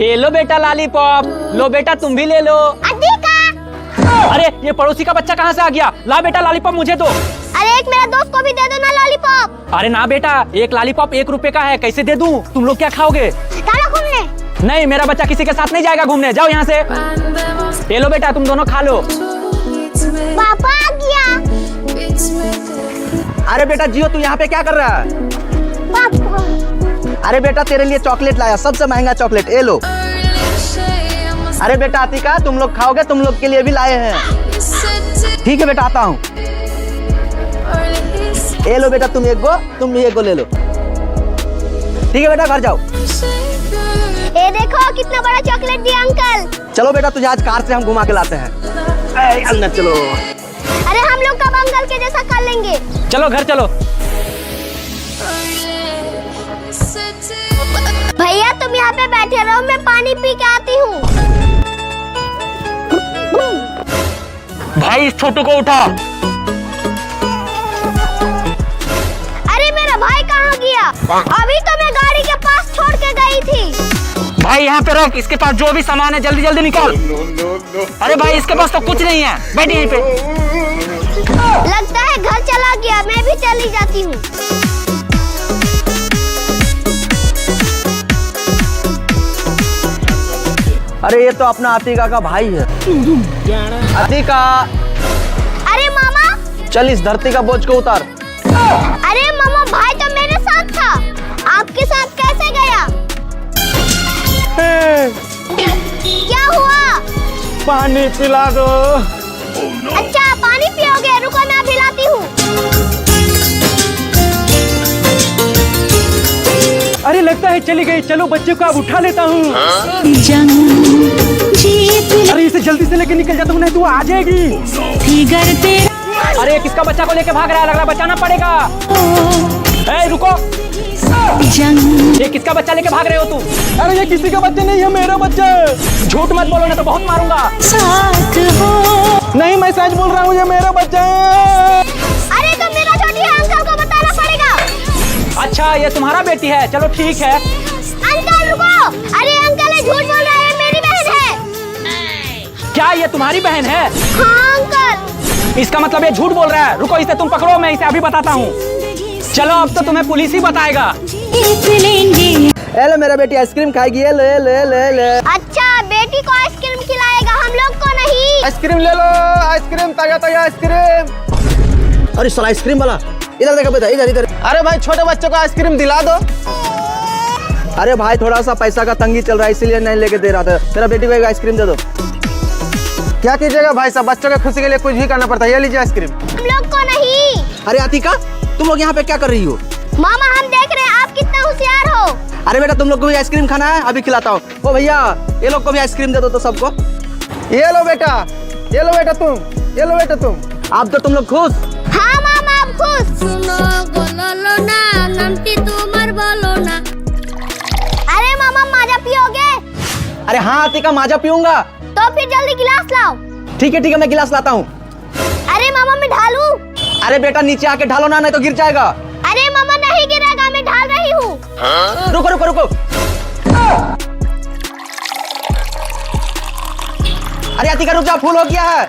ये लो बेटा लॉलीपॉप, लो बेटा तुम भी ले लो। अरे ये पड़ोसी का बच्चा कहाँ से आ गया? ला बेटा लॉलीपॉप मुझे दो। अरे एक मेरा दोस्त को भी दे दो ना लॉलीपॉप। अरे ना बेटा, एक लॉलीपॉप 1 रुपए का है, कैसे दे दूं? तुम लोग क्या खाओगे? चलो घूमने। नहीं, मेरा बच्चा किसी के साथ नहीं जाएगा घूमने, जाओ यहाँ से। ये लो बेटा तुम दोनों खा लो। पापा आ गया। अरे बेटा जियो, तू यहाँ पे क्या कर रहा है? पापा अरे बेटा तेरे लिए चॉकलेट लाया, सबसे महंगा चॉकलेट, ये लो। अरे बेटा अतिका, तुम लोग खाओगे? तुम लोग के लिए भी लाए हैं। ठीक है बेटा, आता हूँ। ये लो बेटा तुम एक गो, तुम भी एक गो ले लो। ठीक है बेटा, घर जाओ। ये देखो कितना बड़ा चॉकलेट दिया अंकल। चलो बेटा, तुझे आज कार से हम घुमा के लाते हैं। अंदर चलो। अरे हम लोग कब अंकल के जैसा कर लेंगे। चलो घर चलो। भैया तुम यहाँ पे बैठे रहो, मैं पानी पी के आती हूँ। भाई इस छोटू को उठा। अरे मेरा भाई कहाँ गया? अभी तो मैं गाड़ी के पास छोड़ के गई थी। भाई यहाँ पे रख, इसके पास जो भी सामान है जल्दी जल्दी निकाल। अरे भाई इसके पास तो कुछ नहीं है, बैठ यहीं पे। लगता है घर चला गया, मैं भी चली जाती हूँ। अरे ये तो अपना अतिका का भाई है। अतिका, अरे मामा। चल इस धरती का बोझ को उतार। अरे मामा, भाई तो मेरे साथ था, आपके साथ कैसे गया? क्या हुआ? पानी पिला दो। अच्छा पानी पियोगे, रुको मैं पिलाती हूँ। अरे लगता है चली गई, चलो बच्चे को अब उठा लेता हूँ। अरे इसे जल्दी से लेके निकल जाता हूँ, नहीं तो वो आ जाएगी। अरे किसका बच्चा को लेके भाग रहा है? लग रहा है बचाना पड़ेगा। ए, रुको। ये किसका बच्चा लेके भाग रहे हो तुम? अरे ये किसी का बच्चा नहीं है, मेरा बच्चा है। झूठ मत बोलो ना तो बहुत मारूंगा। नहीं मैं सच बोल रहा हूँ, ये मेरा बच्चा है। अरे तो मेरा छोटी है, अंकल को बताना पड़ेगा। अच्छा ये तुम्हारा बेटी है, चलो ठीक है। अंकल रुको। अरे अंकल ये झूठ बोल रहा है, मेरी बहन है। क्या ये तुम्हारी बहन है? हाँ अंकल। इसका मतलब ये झूठ बोल रहा है। रुको इसे तुम पकड़ो, मैं इसे अभी बताता हूँ। चलो अब तो तुम्हें पुलिस ही बताएगा। ले मेरा बेटी आइसक्रीम खाएगी, ले ले ले ले। अच्छा बेटी को आइसक्रीम खिलाएगा, हम लोग को नहीं। आइसक्रीम ले लो, आइसक्रीम ताजा ताजा आइसक्रीम। अरे साला आइसक्रीम वाला, इधर देखो बेटा, इधर इधर। अरे भाई छोटे बच्चों को आइसक्रीम दिला दो। अरे भाई थोड़ा सा पैसा का तंगी चल रहा है, इसीलिए नहीं लेके दे रहा था। मेरा बेटी को एक आइसक्रीम दे दो। क्या कीजिएगा भाई साहब, बच्चों की खुशी के लिए कुछ भी करना पड़ता है। ये लीजिए आइसक्रीम। हम लोग को नहीं। अरे अतिका, तुम लोग यहाँ पे क्या कर रही हो? मामा हम देख रहे हैं आप कितना होशियार हो। अरे बेटा तुम लोग को भी आइसक्रीम खाना है, अभी खिलाता हूँ। ओ भैया ये लोग को भी आइसक्रीम दे दो तो सबको। ये लो बेटा, ये लो बेटा तुम, ये लो बेटा तुम। अब तो तुम लोग खुश? हाँ मामा अब खुश। सुनो बोलो ना, नमती तुम्हार बोलो ना। अरे मामा माजा पियोगे? अरे हाँ अतिका, माजा पीऊंगा। तो फिर जल्दी गिलास लाओ। ठीक है मैं गिलास लाता हूँ। अरे मामा मैं ढालूं? अरे बेटा नीचे आके ढालो ना, नहीं तो गिर जाएगा। अरे मामा नहीं गिरेगा, मैं ढाल रही हूँ। रुको रुको रुको। अरे अतिका रुक जा, फुल हो गया है।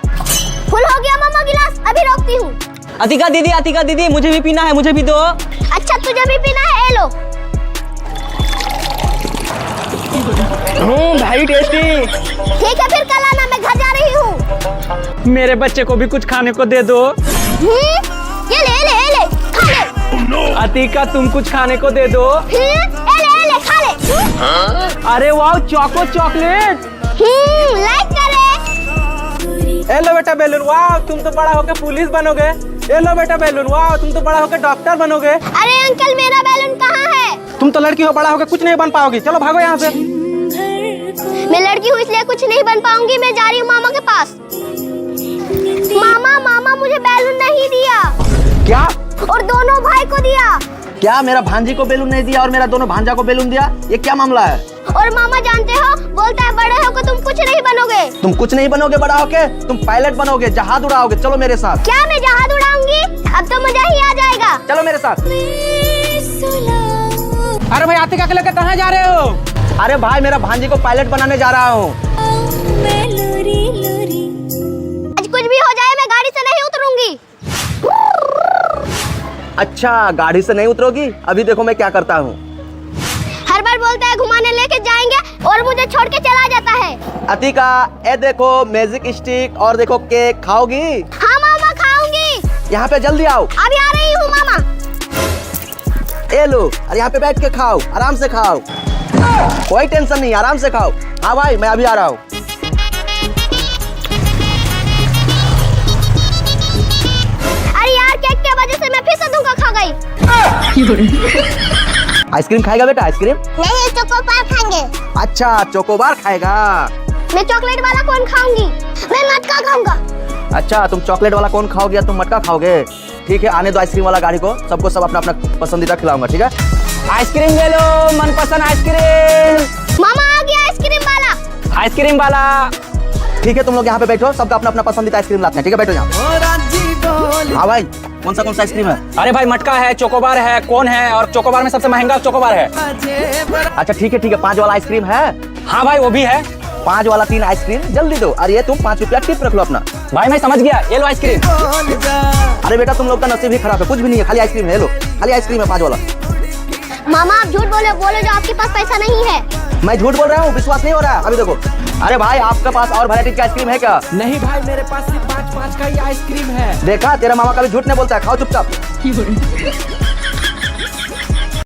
फुल हो गया मामा गिलास, अभी रोकती हूँ। अतिका दीदी मुझे भी पीना है, मुझे भी दो। अच्छा तुझे भी पीना है, ये लो। भाई टेस्टी। ठीक है फिर कल आना, मैं घर जा रही हूँ। मेरे बच्चे को भी कुछ खाने को दे दो। ये ले खा ले। अतिका तुम कुछ खाने को दे दो। ये ले खा ले। अरे वाह चॉको चॉकलेट। लाइक करे। ए लो बेटा बैलून, वाह तुम तो बड़ा होकर पुलिस बनोगे। ए लो बेटा बैलून, वाह तुम तो बड़ा होकर डॉक्टर बनोगे। अरे अंकल मेरा बैलून कहाँ है? तुम तो लड़की हो, बड़ा होकर कुछ नहीं बन पाओगी। चलो भागो यहाँ से। मैं लड़की हूँ इसलिए कुछ नहीं बन पाऊंगी, मैं जा रही हूँ मामा के पास। मामा मुझे बैलून नहीं दिया। क्या? और दोनों भाई को दिया। क्या मेरा भांजी को बैलून नहीं दिया और मेरा दोनों भांजा को बैलून दिया? ये क्या मामला है? और मामा जानते हो, बोलता है बड़े होकर तुम कुछ नहीं बनोगे। तुम कुछ नहीं बनोगे बड़ा होके, तुम पायलट बनोगे, जहाज उड़ाओगे। चलो मेरे साथ। क्या मैं जहाज उड़ाऊंगी? अब तो मजा ही आ जाएगा। चलो मेरे साथ। अरे भाई आतिका के लेकर कहाँ जा रहे हो? अरे भाई मेरा भांजी को पायलट बनाने जा रहा हूँ। आज कुछ भी हो जाए मैं गाड़ी से नहीं उतरूंगी। अच्छा गाड़ी से नहीं उतरोगी? अभी देखो मैं क्या करता हूँ। हर बार बोलता है घुमाने लेके जाएंगे और मुझे छोड़ के चला जाता है। अतिका ये देखो मैजिक स्टिक और देखो केक, खाओगी? हाँ मामा खाऊंगी। यहाँ पे जल्दी आओ। अभी आ रही हूँ मामा। ये लो, और यहाँ पे बैठ के खाओ, आराम से खाओ, कोई टेंशन नहीं, आराम से खाओ। हाँ भाई मैं अभी आ रहा हूँ। अरे यार केक के वजह से मैं फिर से धोखा खा गई। आइसक्रीम खाएगा बेटा? आइसक्रीम नहीं चोकोबार खाएंगे। अच्छा चोकोबार खाएगा। मैं चॉकलेट वाला कौन खाऊंगी? मैं मटका खाऊंगा। अच्छा तुम चॉकलेट वाला कौन खाओगे या तुम मटका खाओगे? ठीक है आने दो आइसक्रीम वाला गाड़ी को, सबको सब अपना अपना पसंदीदा खिलाऊंगा, ठीक है? आइसक्रीम ले लो, मनपसंद आइसक्रीम। मामा आ गया आइसक्रीम वाला। आइसक्रीम वाला। ठीक है तुम लोग यहाँ पे बैठो, सबका अपना अपना पसंदीदा आइसक्रीम लाते हैं, ठीक है? बैठो यहाँ। हाँ भाई कौन सा आइसक्रीम है? अरे भाई मटका है, चोकोबार है, कौन है, और चोकोबार में सबसे महंगा चोकोबार है। अच्छा ठीक है 5 वाला आइसक्रीम है। हाँ भाई वो भी है। 5 वाला 3 आइसक्रीम जल्दी दो। अरे ये तुम 5 रुपया टिप रख लो अपना। भाई मैं समझ गया, ये लो आइसक्रीम। अरे बेटा तुम लोग का नसीब ही खराब है, कुछ भी नहीं है, खाली आइसक्रीम है, लो खाली आइसक्रीम है 5 वाला। मामा आप झूठ बोले जो आपके पास पैसा नहीं है। मैं झूठ बोल रहा हूँ, विश्वास नहीं हो रहा है? अभी देखो। अरे भाई आपके पास और वैरायटी की आइसक्रीम है क्या? नहीं भाई मेरे पास सिर्फ 5 का ही आइसक्रीम है। देखा तेरा मामा कभी झूठ नहीं बोलता है, खाओ चुपचाप।